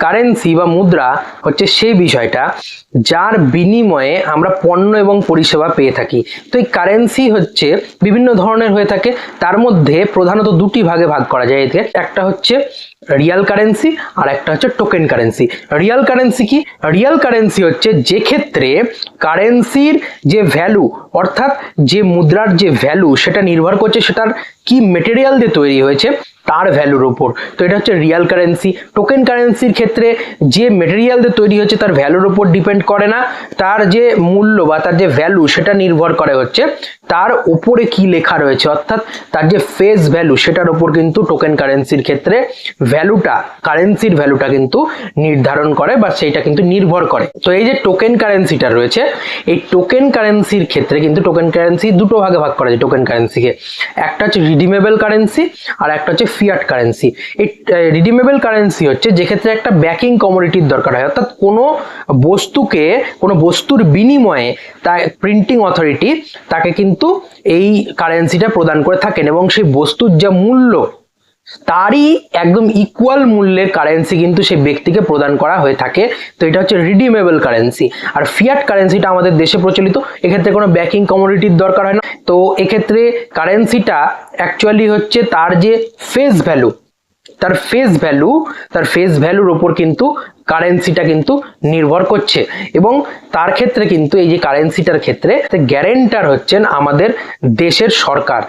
Currency বা মুদ্রা হচ্ছে সেই বিষয়টা যার বিনিময়ে আমরা পণ্য এবং পরিষেবা পেয়ে থাকি। তো এই কারেন্সি হচ্ছে বিভিন্ন ধরনের হয়ে থাকে, তার মধ্যে প্রধানত দুটি ভাগে ভাগ করা যায় এতে। একটা হচ্ছে রিয়াল কারেন্সি আর একটা হচ্ছে টোকেন কারেন্সি। রিয়াল কারেন্সি কি? রিয়াল কারেন্সি হচ্ছে যে ক্ষেত্রে কারেন্সির যে ভ্যালু, অর্থাৎ যে মুদ্রার যে ভ্যালু সেটা নির্ভর করছে সেটার কি মেটেরিয়াল দিয়ে তৈরি হয়েছে তার ভ্যালুর উপর। তো এটা হচ্ছে রিয়াল কারেন্সি। টোকেন কারেন্সির ক্ষেত্রে যে মেটেরিয়াল দিয়ে তৈরি হচ্ছে তার ভ্যালুর উপর ডিপেন্ড করে না, তার যে মূল্য বা তার যে ভ্যালু সেটা নির্ভর করে হচ্ছে তার উপরে কি লেখা রয়েছে, অর্থাৎ তার যে ফেস ভ্যালু সেটার উপর কিন্তু টোকেন কারেন্সির ক্ষেত্রে ভ্যালুটা, কারেন্সির ভ্যালুটা কিন্তু নির্ধারণ করে বা সেইটা কিন্তু নির্ভর করে। তো এই যে টোকেন কারেন্সিটা রয়েছে, এই টোকেন কারেন্সির ক্ষেত্রে কিন্তু টোকেন কারেন্সি দুটো ভাগে ভাগ করা যায় টোকেন কারেন্সিকে। একটা হচ্ছে রিডিমেবল কারেন্সি আর একটা হচ্ছে ফিয়াট কারেন্সি। এই রিডিমেবল কারেন্সি হচ্ছে যে ক্ষেত্রে একটা ব্যাকিং কমোডিটির দরকার হয়, অর্থাৎ কোনো বস্তুকে, কোনো বস্তুর বিনিময়ে তা প্রিন্টিং অথরিটি তাকে কিন্তু এই কারেন্সিটা প্রদান করে থাকেন এবং সেই বস্তুর যা মূল্য তারই একদম ইকুয়াল মূল্যের কারেন্সি কিন্তু সেই ব্যক্তিকে প্রদান করা হয়ে থাকে। তো এটা হচ্ছে রিডিমেবল কারেন্সি। আর ফিয়াট কারেন্সিটা আমাদের দেশে প্রচলিত, এক্ষেত্রে কোনো ব্যাকিং কমোডিটির দরকার হয় না। তো এক্ষেত্রে কারেন্সিটা অ্যাকচুয়ালি হচ্ছে তার যে ফেস ভ্যালু, তার ফেস ভ্যালুর উপর কিন্তু কারেন্সিটা কিন্তু নির্ভর করছে। এবং তার ক্ষেত্রে কিন্তু এই যে কারেন্সিটার ক্ষেত্রে গ্যারেন্টার হচ্ছেন আমাদের দেশের সরকার।